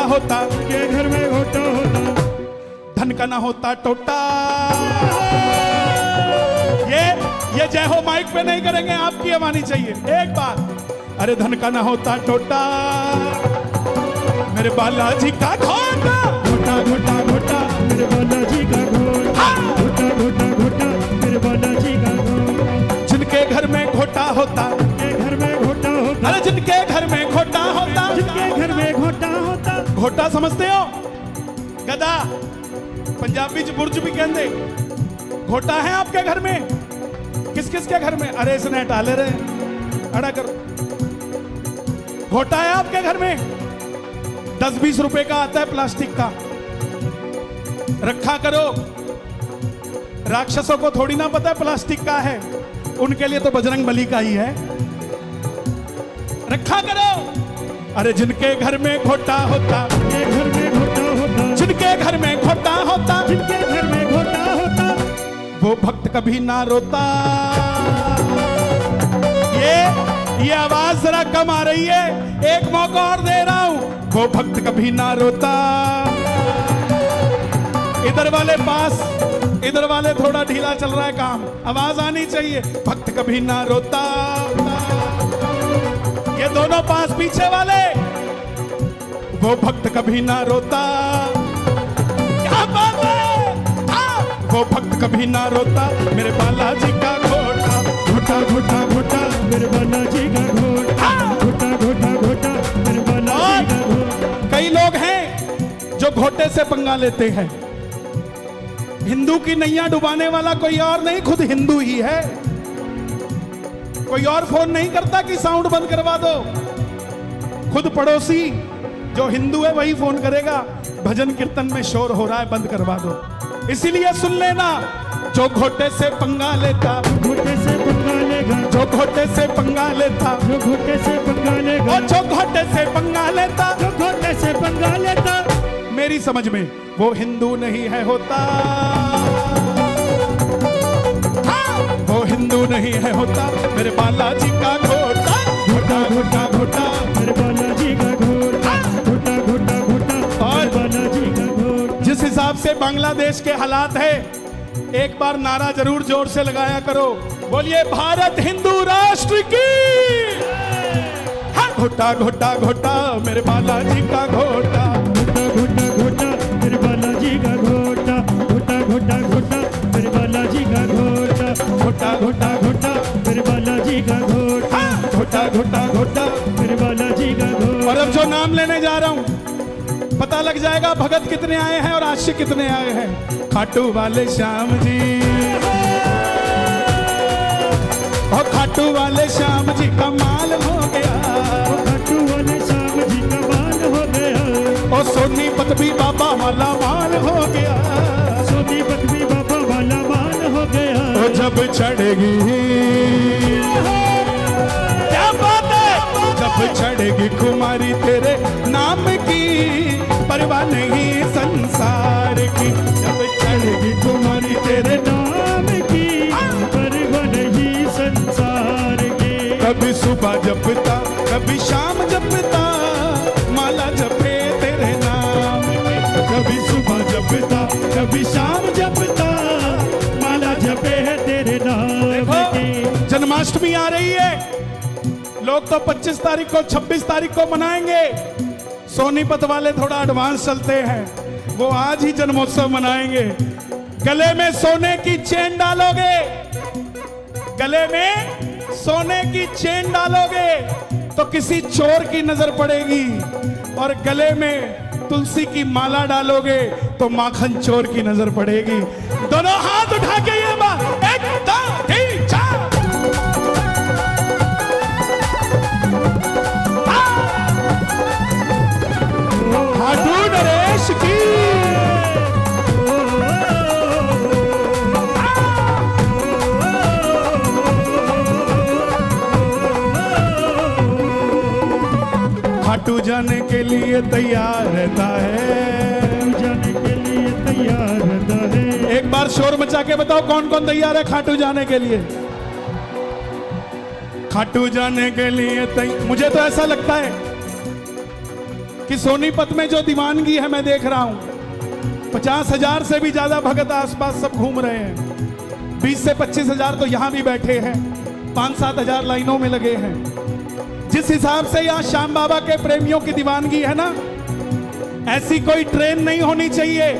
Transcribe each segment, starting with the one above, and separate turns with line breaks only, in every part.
होता,
के घर में घोटा होता,
धन का ना होता टोटा। ये जय हो माइक पे नहीं करेंगे, आपकी आवानी चाहिए एक बार। अरे धन का ना होता टोटा, मेरे बालाजी का घोटा,
घोटा घोटा घोटा मेरे बालाजी का घोटा, घोटा घोटा घोटा मेरे बालाजी का घोटा।
जिनके घर में घोटा होता,
के घर में घोटा होता,
अरे जिनके घर में घोटा होता,
जिनके घर में घोटा होता।
घोटा समझते हो? गदा पंजाबी च बुर्ज भी कहते। घोटा है आपके घर में? किस किस के घर में? अरे इसने हटा ले रहे, अड़ा करो। घोटा है आपके घर में? 10-20 रुपए का आता है प्लास्टिक का, रखा करो। राक्षसों को थोड़ी ना पता है प्लास्टिक का है, उनके लिए तो बजरंग बली का ही है। रखा करो। अरे जिनके घर में घोटा होता,
के घर में घोटा होता,
जिनके घर में घोटा होता,
जिनके घर में घोटा होता,
वो भक्त कभी ना रोता। ये आवाज जरा कम आ रही है, एक मौका और दे रहा हूं। वो भक्त कभी ना रोता। इधर वाले पास, इधर वाले थोड़ा ढीला चल रहा है काम, आवाज आनी चाहिए। भक्त कभी ना रोता। ये दोनों पास पीछे वाले, वो भक्त कभी ना रोता। क्या बात है? वो भक्त कभी ना रोता, मेरे बालाजी का घोटा,
घोटा घोटा घोटा मेरे बालाजी का घोटा, घोटा घोटा घोटा मेरे बालाजी का घोटा।
कई लोग हैं जो घोटे से पंगा लेते हैं। हिंदू की नैया डुबाने वाला कोई और नहीं, खुद हिंदू ही है। कोई और फोन नहीं करता कि साउंड बंद करवा दो, खुद पड़ोसी जो हिंदू है वही फोन करेगा, भजन कीर्तन में शोर हो रहा है, बंद करवा दो। इसीलिए सुन लेना, जो घोटे से पंगा लेता,
घोटे से पंगा लेगा,
जो घोटे से पंगा लेता,
जो घोटे से पंगा लेगा,
और जो घोटे से पंगा लेता,
जो घोटे से पंगा लेता।
मेरी समझ में वो हिंदू नहीं है होता। वो हिंदू नहीं है होता, मेरे बालाजी का घोटा,
घोटा घोटा घोटा मेरे बालाजी का घोटा, घोटा घोटा घोटा
और
बालाजी का घोटा।
जिस हिसाब से बांग्लादेश के हालात है, एक बार नारा जरूर जोर से लगाया करो, बोलिए भारत हिंदू राष्ट्र की। हाँ, घोटा घोटा घोटा मेरे बालाजी का घोटा,
घोटा घोटा घोटा मेरे बालाजी का घोटा, घोटा घोटा घोटा मेरे बालाजी का घोटा,
घोटा घोटा
घोटा मेरे बालाजी का घोटा,
घोटा घोटा घोटा।
मेरे बालाजी का घोटा।
और अब जो नाम लेने जा रहा हूं, पता लग जाएगा भगत कितने आए हैं और आशिक कितने आए हैं। खाटू वाले श्याम जी, और खाटू वाले श्याम जी कमाल हो गया,
खाटू वाले श्याम जी कमाल हो गया,
और सोनीपत भी बाबा वाला माल हो गया,
सोनीपत भी बाबा वाला माल हो गया।
तो जब चढ़ेगी, क्या बात है, जब चढ़ेगी कुमारी तेरे नाम की, परवाह नहीं संसार की। जब चढ़ेगी कुमारी तेरे
नाम की, परवाह नहीं संसार की।
कभी सुबह जपता, कभी शाम जपता, माला जपे तेरे नाम की।
कभी सुबह जपता, कभी शाम जपता, माला जपे है तेरे नाम की।
जन्माष्टमी आ रही है, लोग तो 25 तारीख को 26 तारीख को मनाएंगे। सोनीपत वाले थोड़ा एडवांस चलते हैं, वो आज ही जन्मोत्सव मनाएंगे। गले में सोने की चेन डालोगे, गले में सोने की चेन डालोगे तो किसी चोर की नजर पड़ेगी, और गले में तुलसी की माला डालोगे तो माखन चोर की नजर पड़ेगी। दोनों हाथ उठा के ये बात, एक दो तीन चार। खाटू नरेश की, खाटू जाने के लिए तैयार रहता है,
जाने के लिए तैयार रहता है।
एक बार शोर मचा के बताओ कौन कौन तैयार है खाटू जाने के लिए। खाटू जाने के लिए मुझे तो ऐसा लगता है कि सोनीपत में जो दीवानगी है मैं देख रहा हूं, 50,000 से भी ज्यादा भगत आसपास सब घूम रहे हैं। 20 से 25,000 तो यहां भी बैठे हैं, 5-7 हजार लाइनों में लगे हैं। जिस हिसाब से यहां श्याम बाबा के प्रेमियों की दीवानगी है ना, ऐसी कोई ट्रेन नहीं होनी चाहिए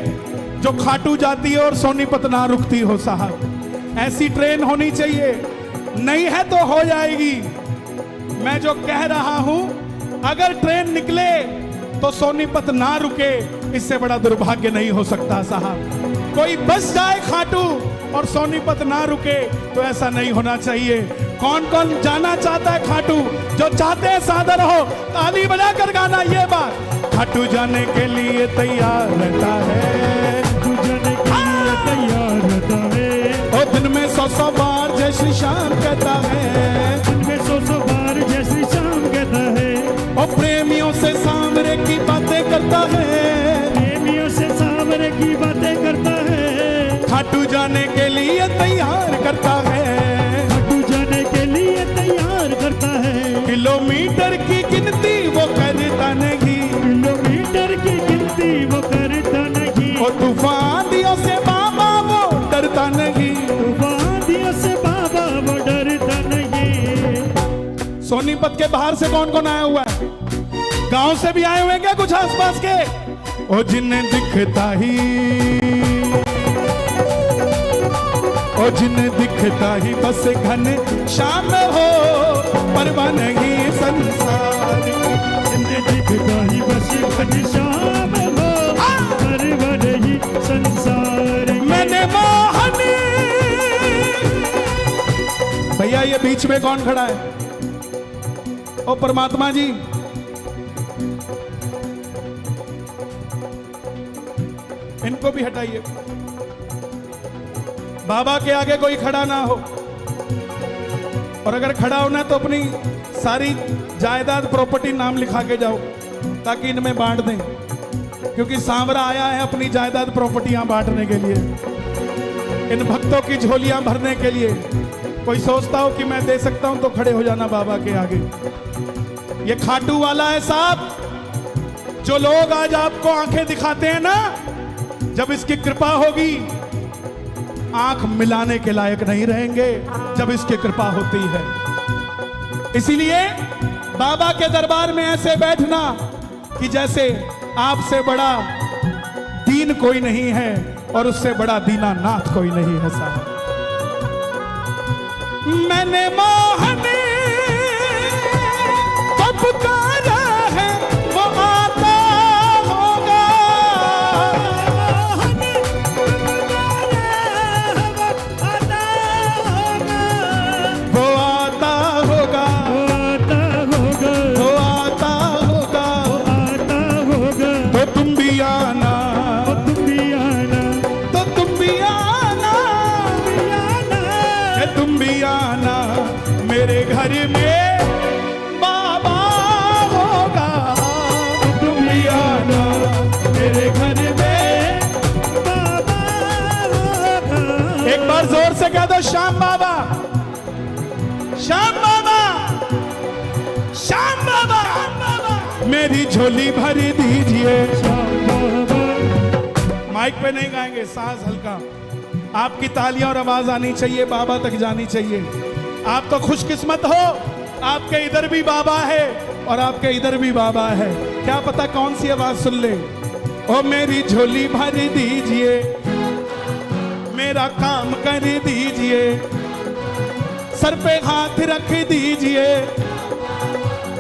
जो खाटू जाती है और सोनीपत ना रुकती हो साहब। ऐसी ट्रेन होनी चाहिए, नहीं है तो हो जाएगी। मैं जो कह रहा हूं, अगर ट्रेन निकले तो सोनीपत ना रुके, इससे बड़ा दुर्भाग्य नहीं हो सकता साहब। कोई बस जाए खाटू और सोनीपत ना रुके, तो ऐसा नहीं होना चाहिए। कौन कौन जाना चाहता है खाटू? जो चाहते हैं सादर हो, ताली बजाकर गाना ये बात। खाटू जाने के लिए तैयार रहता है,
तू जाने के लिए तैयार रहता है।
और दिन में 100 बार जय श्री श्याम कहता है,
दिन में 100 बार जय श्री श्याम कहता है।
और प्रेमियों से सामने की बातें करता है,
प्रेमियों से सामने की बातें करता है।
खाटू जाने के लिए तैयार करता है,
खाटू जाने के लिए तैयार करता है।
किलोमीटर की गिनती वो करता नहीं,
किलोमीटर की गिनती वो करता नहीं।
और तूफानियों से बाबा वो डरता नहीं,
वादियों से बाबा वो डरता नहीं।
सोनीपत के बाहर से कौन कौन आया हुआ है? गांव से भी आए हुए हैं क्या कुछ आसपास के? ओ जिन्हें दिखता ही, ओ जिन्हें दिखता ही बस घन शाम हो, परवाह नहीं संसार की।
जिन्हें दिखता ही बस घनश्याम हो, परवाह नहीं संसार की।
मैंने मोहनी। भैया ये बीच में कौन खड़ा है? ओ परमात्मा जी, इनको भी हटाइए। बाबा के आगे कोई खड़ा ना हो, और अगर खड़ा होना तो अपनी सारी जायदाद प्रॉपर्टी नाम लिखा के जाओ, ताकि इनमें बांट दें। क्योंकि सांवरा आया है अपनी जायदाद प्रॉपर्टियां बांटने के लिए, इन भक्तों की झोलियां भरने के लिए। कोई सोचता हो कि मैं दे सकता हूं तो खड़े हो जाना बाबा के आगे। ये खाटू वाला है साहब। जो लोग आज आपको आंखें दिखाते हैं ना, जब इसकी कृपा होगी आंख मिलाने के लायक नहीं रहेंगे, जब इसकी कृपा होती है। इसीलिए बाबा के दरबार में ऐसे बैठना कि जैसे आपसे बड़ा दीन कोई नहीं है और उससे बड़ा दीनानाथ कोई नहीं है साहब। मैंने मोहनी को पुकारा है, वो आता होगा, वो आता होगा, वो आता होगा, तो तुम भी आना, तो तुम भी आना, तुम भी आना मेरे घर में बाबा होगा, तुम भी आना मेरे घर में बाबा होगा। एक बार जोर से कह दो, श्याम बाबा, श्याम बाबा, श्याम बाबा, मेरी झोली भर दीजिए। माइक पे नहीं गाएंगे, सांस हल्का। आपकी तालियां और आवाज आनी चाहिए, बाबा तक जानी चाहिए। आप तो खुशकिस्मत हो, आपके इधर भी बाबा है और आपके इधर भी बाबा है। क्या पता कौन सी आवाज सुन ले। ओ मेरी झोली भर दीजिए, मेरा काम कर दीजिए, सर पे हाथ रख दीजिए,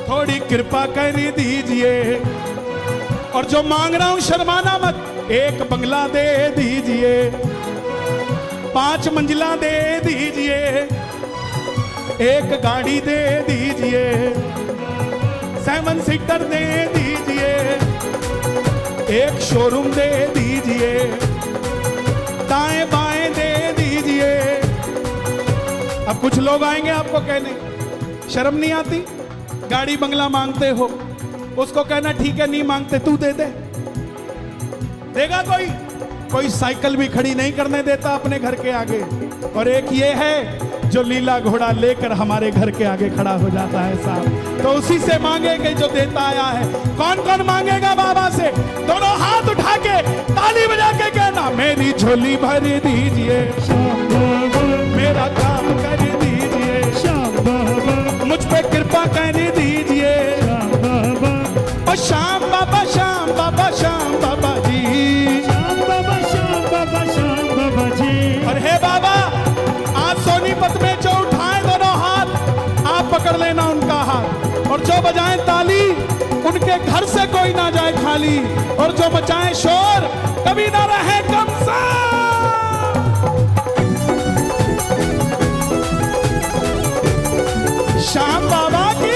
थोड़ी कृपा कर दीजिए। और जो मांग रहा हूं शर्माना मत, एक बंगला दे दीजिए, 5 मंजिला दे दीजिए, एक गाड़ी दे दीजिए, 7 सीटर दे दीजिए, एक शोरूम दे दीजिए, दाएं बाएं दे दीजिए। अब कुछ लोग आएंगे आपको कहने, शर्म नहीं आती? गाड़ी बंगला मांगते हो, उसको कहना ठीक है नहीं मांगते तू दे दे। देगा कोई साइकिल भी खड़ी नहीं करने देता अपने घर के आगे। और एक ये है जो लीला घोड़ा लेकर हमारे घर के आगे खड़ा हो जाता है साहब। तो उसी से मांगेंगे जो देता आया है। कौन कौन मांगेगा बाबा से? दोनों हाथ उठा के ताली बजा के कहना, मेरी झोली भर दीजिए,
श्याम बाबा,
मेरा काम कर दीजिए,
श्याम बाबा,
मुझ पे कृपा कर दीजिए।
श्याम बाबा,
और श्याम बाबा, श्याम बाबा, श्याम बाबा जी,
श्याम बाबा, श्याम बाबा, श्याम बाबा जी।
और हे बाबा, आज सोनीपत में जो उठाए दोनों हाथ, आप पकड़ लेना उनका हाथ, और जो बजाएं ताली, उनके घर से कोई ना जाए खाली, और जो मचाएं शोर, कभी ना रहे कमसा। श्याम बाबा की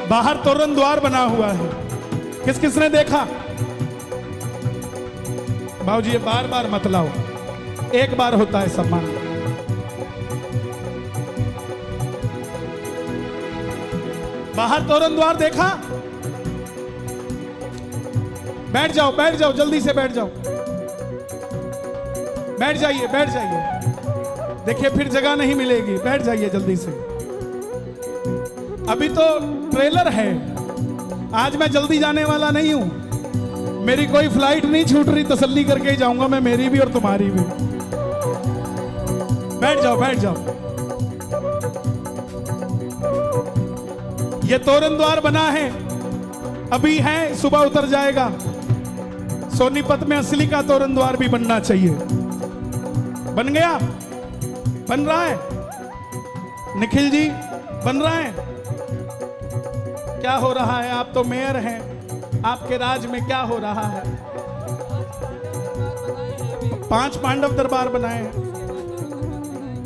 बाहर तोरण द्वार बना हुआ है। किस किसने देखा? बाबूजी ये बार बार मत लाओ, एक बार होता है सम्मान। बाहर तोरण द्वार देखा? बैठ जाओ, बैठ जाओ, जल्दी से बैठ जाओ, बैठ जाइए, बैठ जाइए। देखिए फिर जगह नहीं मिलेगी, बैठ जाइए जल्दी से। अभी तो ट्रेलर है, आज मैं जल्दी जाने वाला नहीं हूं। मेरी कोई फ्लाइट नहीं छूट रही, तसल्ली करके ही जाऊंगा मैं, मेरी भी और तुम्हारी भी। बैठ जाओ, बैठ जाओ। ये तोरण द्वार बना है, अभी है, सुबह उतर जाएगा। सोनीपत में असली का तोरण द्वार भी बनना चाहिए। बन गया? बन रहा है? निखिल जी बन रहा है? क्या हो रहा है? आप तो मेयर हैं, आपके राज में क्या हो रहा है? 5 पांडव दरबार बनाए हैं,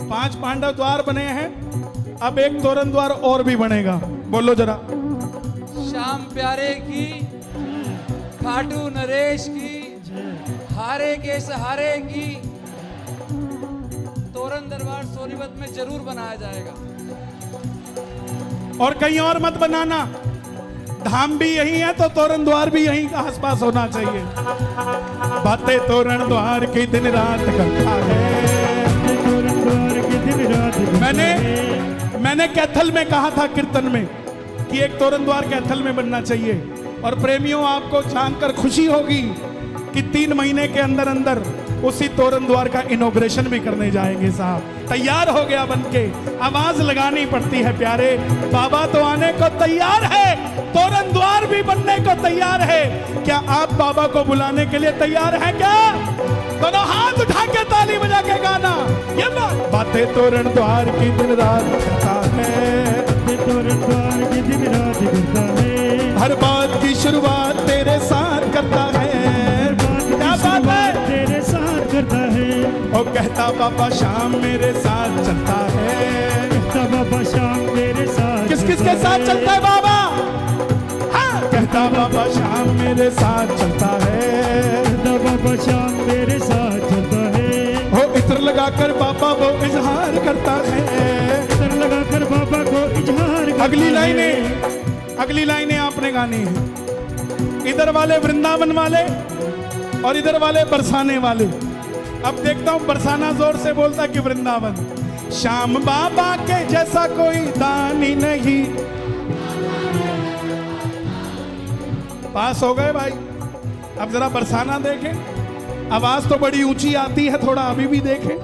5 पांडव द्वार बने हैं, अब एक तोरण द्वार और भी बनेगा। बोलो जरा।
श्याम प्यारे की, खाटू नरेश की, हारे के सहारे की तोरण दरबार सोनीपत में जरूर बनाया जाएगा।
और कहीं और मत बनाना, धाम भी यही है तो तोरण द्वार भी यहीं का आसपास होना चाहिए। बातें तोरण द्वार की दिन रात करता है,
तोरण द्वार की दिन रात।
मैंने कैथल में कहा था कीर्तन में कि एक तोरण द्वार कैथल में बनना चाहिए। और प्रेमियों, आपको जानकर खुशी होगी कि 3 महीने के अंदर अंदर उसी तोरण द्वार का इनॉग्रेशन भी करने जाएंगे साहब। तैयार हो गया बनके, आवाज लगानी पड़ती है प्यारे, बाबा तो आने को तैयार है, तोरण द्वार भी बनने को तैयार है। क्या आप बाबा को बुलाने के लिए तैयार हैं क्या? दोनों हाथ उठा के ताली बजा के गाना ये बातें तोरण द्वार की दिन रात करता है,
तोरण द्वार की दिन रात करता है,
हर बात की शुरुआत तेरे साथ करता है। क्या बात है?
तेरे साथ करता है।
ओ कहता बाबा श्याम मेरे साथ चलता है,
कहता बाबा श्याम मेरे साथ।
किस किस के साथ चलता है बाबा? हाँ, कहता बाबा श्याम मेरे साथ चलता है,
कहता बाबा श्याम मेरे साथ चलता है।
हो इत्र लगाकर बाबा वो इजहार करता है,
इत्र लगाकर बाबा को इजहार करता है।
अगली लाइनें आपने गानी है। इधर वाले वृंदावन वाले और इधर वाले बरसाने वाले। अब देखता हूं बरसाना जोर से बोलता कि वृंदावन। श्याम बाबा के जैसा कोई दानी नहीं। पास हो गए भाई। अब जरा बरसाना देखें, आवाज तो बड़ी ऊंची आती है, थोड़ा अभी भी देखें।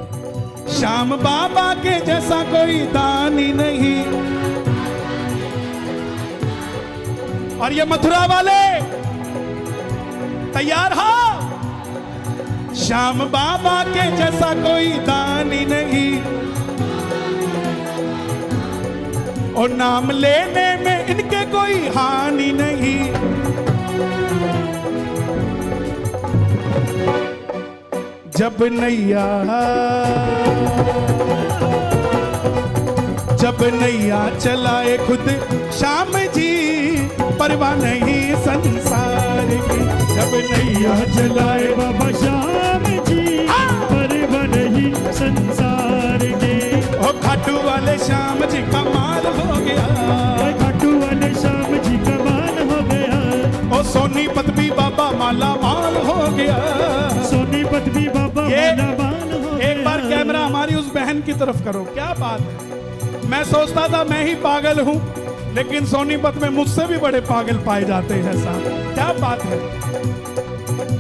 श्याम बाबा के जैसा कोई दानी नहीं। और ये मथुरा वाले तैयार हो? श्याम बाबा के जैसा कोई दानी नहीं, और नाम लेने में इनके कोई हानि नहीं। जब नैया चलाए खुद श्याम जी, परवाह नहीं संसार की। जब
नैया चलाए बाबा श्याम जी, परवाह नहीं संसार के।
ओ खाटू वाले श्याम जी कमाल हो गया,
खाटू वाले श्याम जी कमाल हो गया।
ओ सोनीपत भी बाबा माला माल हो गया।
सोनीपत भी बाबा
ये
माला माल हो गया।
एक बार कैमरा हमारी उस बहन की तरफ करो, क्या बात है। मैं सोचता था मैं ही पागल हूं, लेकिन सोनीपत में मुझसे भी बड़े पागल पाए जाते हैं साहब, क्या बात है।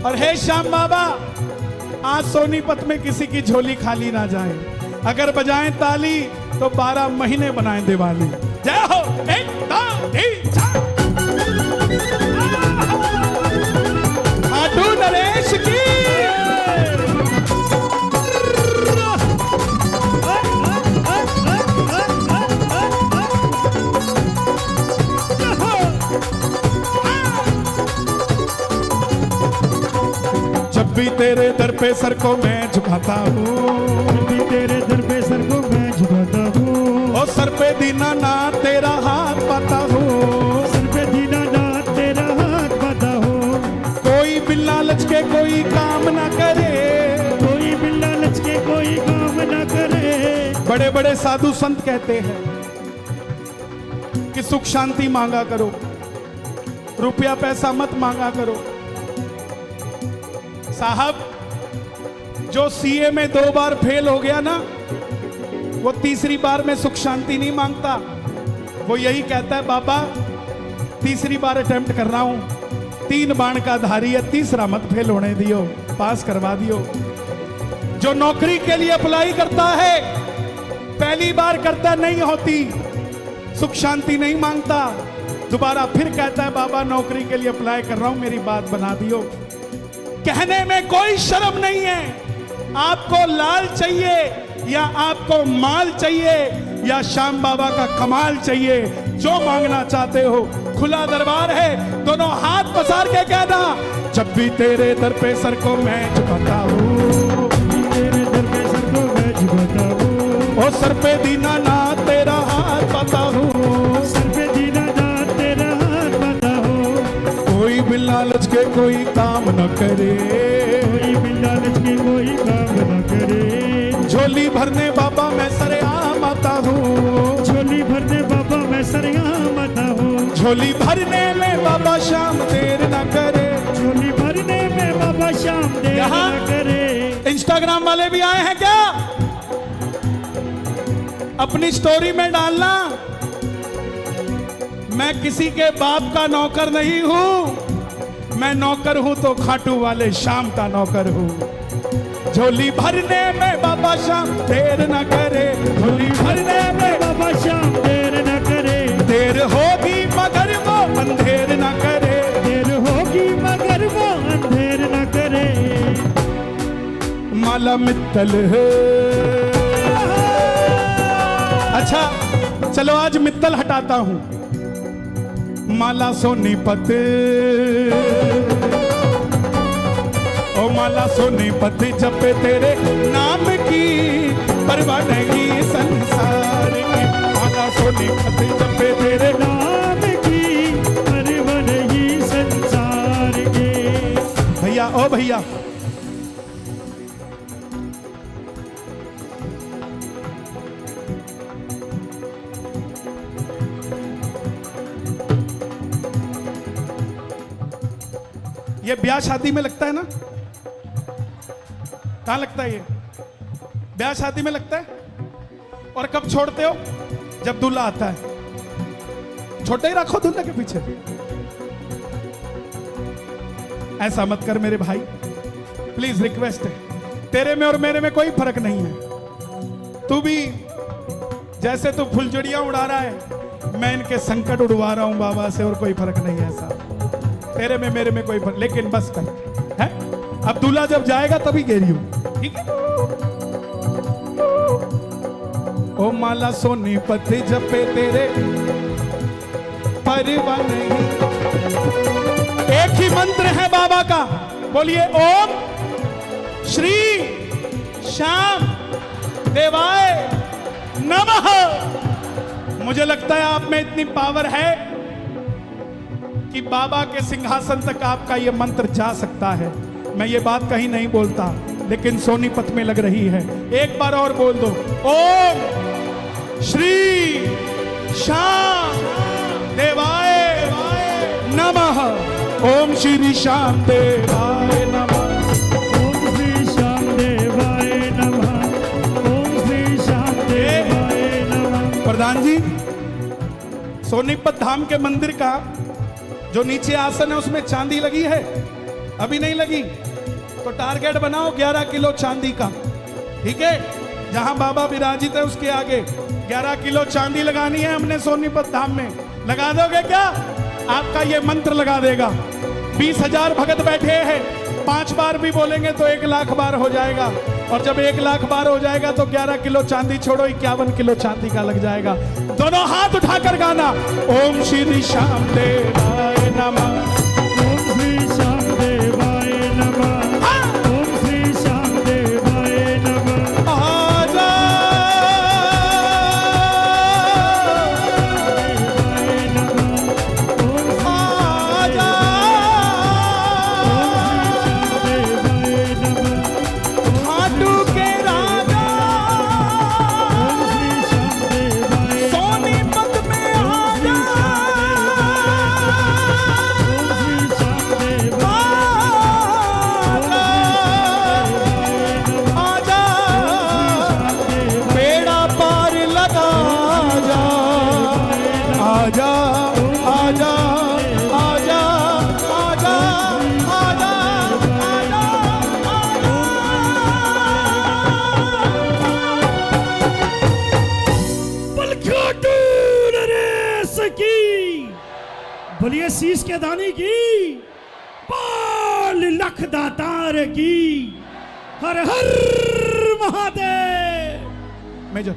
और हे श्याम बाबा, आज सोनीपत में किसी की झोली खाली ना जाए, अगर बजाएं ताली तो 12 महीने बनाएं दिवाली। जय हो। 1 2 3 4 खाटू नरेश की। जब भी तेरे दर पे सर को मैं झुकाता हूँ,
जब भी तेरे दर पे सर को मैं झुकाता हूँ।
और सर पे दीनानाथ तेरा हाथ पाता हूँ,
सर पे दीनानाथ तेरा हाथ पाता हूँ।
कोई बिल्ला लचके कोई काम ना करे,
कोई बिल्ला लचके कोई काम ना करे।
बड़े बड़े साधु संत कहते हैं कि सुख शांति मांगा करो, रुपया पैसा मत मांगा करो। साहब, जो सीए में 2 बार फेल हो गया ना, वो तीसरी बार में सुख शांति नहीं मांगता। वो यही कहता है बाबा तीसरी बार अटेम्प्ट कर रहा हूं, 3 बाण का धारी है, तीसरा मत फेल होने दियो, पास करवा दियो। जो नौकरी के लिए अप्लाई करता है, पहली बार करता नहीं होती, सुख शांति नहीं मांगता, दोबारा फिर कहता है बाबा नौकरी के लिए अप्लाई कर रहा हूं, मेरी बात बना दियो। कहने में कोई शर्म नहीं है। आपको लाल चाहिए या आपको माल चाहिए या श्याम बाबा का कमाल चाहिए, जो मांगना चाहते हो खुला दरबार है, दोनों हाथ पसार के कहना। जब भी तेरे दर पे सर को मैं झुकाता हूँ,
तेरे दर पे सर को मैं झुकाता हूँ।
और सर पे दीनानाथ तेरा हाथ पाता हूँ,
सर पे दीनानाथ तेरा हाथ पाता हूँ।
कोई बिल्ला लचके कोई काम न करे,
कोई बिल्ला लचके कोई काम न करे।
झोली भरने बाबा मैं सरेआम आता हूँ,
झोली भरने बाबा मैं सरेआम आता हूँ।
झोली भरने में बाबा श्याम देर न करे।
झोली भरने में बाबा श्याम देर
यहाँ
न करे।
इंस्टाग्राम वाले भी आए हैं क्या? अपनी स्टोरी में डालना, मैं किसी के बाप का नौकर नहीं हूं, मैं नौकर हूं तो खाटू वाले श्याम का नौकर हूं। झोली भरने में बाबा श्याम देर न करे, झोली भरने में
बाबा श्याम देर न करे।
देर होगी मगर वो अंधेर न करे,
देर होगी मगर वो अंधेर न करे।
माला मित्तल है। अच्छा चलो आज मित्तल हटाता हूं, माला सोनीपत। ओ माला सोनीपत जपे तेरे नाम की, परवाह नहीं संसार की। माला सोनीपत जपे तेरे
नाम की, परवाह नहीं संसार के।
भैया ओ भैया, ये ब्याह शादी में लगता है ना? कहां लगता है ये? ब्याह शादी में लगता है। और कब छोड़ते हो? जब दूल्हा आता है। छोटे ही रखो दूल्हे के पीछे। ऐसा मत कर मेरे भाई, प्लीज रिक्वेस्ट है। तेरे में और मेरे में कोई फर्क नहीं है। तू भी जैसे तू फुलझड़ियां उड़ा रहा है, मैं इनके संकट उड़वा रहा हूं बाबा से, और कोई फर्क नहीं है ऐसा। तेरे में मेरे में कोई फर्क, लेकिन बस कर है। अब दूल्हा जब जाएगा तभी गेरी हूं, ठीक है? ओ माला सोनीपत जपे तेरे परवाह नहीं। एक ही मंत्र है बाबा का, बोलिए ओम श्री श्याम देवाय नमः। मुझे लगता है आप में इतनी पावर है कि बाबा के सिंहासन तक आपका ये मंत्र जा सकता है। मैं ये बात कहीं नहीं बोलता, लेकिन सोनीपत में लग रही है। एक बार और बोल दो, ओम श्री शाम देवाय नमः। ओम श्री शाम देवाय नमः।
ओम श्री श्याम देवाय नमः। ओम श्री श्याम देवाय नमः।
प्रधान जी, सोनीपत धाम के मंदिर का जो नीचे आसन है उसमें चांदी लगी है? अभी नहीं लगी तो टारगेट बनाओ 11 किलो चांदी का, ठीक है? जहां बाबा विराजित है उसके आगे 11 किलो चांदी लगानी है हमने सोनीपत धाम में। लगा दोगे क्या? आपका ये मंत्र लगा देगा। 20,000 भगत बैठे हैं, 5 बार भी बोलेंगे तो 1 लाख बार हो जाएगा। और जब 1 लाख बार हो जाएगा तो 11 किलो चांदी छोड़ो 51 किलो चांदी का लग जाएगा। दोनों हाथ उठाकर गाना, ओम श्री श्याम देवाय नमः।
ओम श्री श्याम देवाय नमः। ओम श्री श्याम देवाय नमः।
आजा
देवाय नमः। ओम
आजा
देवाय नमः।
खाटू के राजा
ओम श्री श्याम देवाय
सोनीपत में आजा।
ओम श्री श्याम देवाय
आजा बेड़ा पार लगा जा। आजा आजा आजा आजा आजा आजा
बलखाटू नरेश की, बोलिए शीश के दानी की, पाल लख दातार की, हर हर महादेव।
मेजर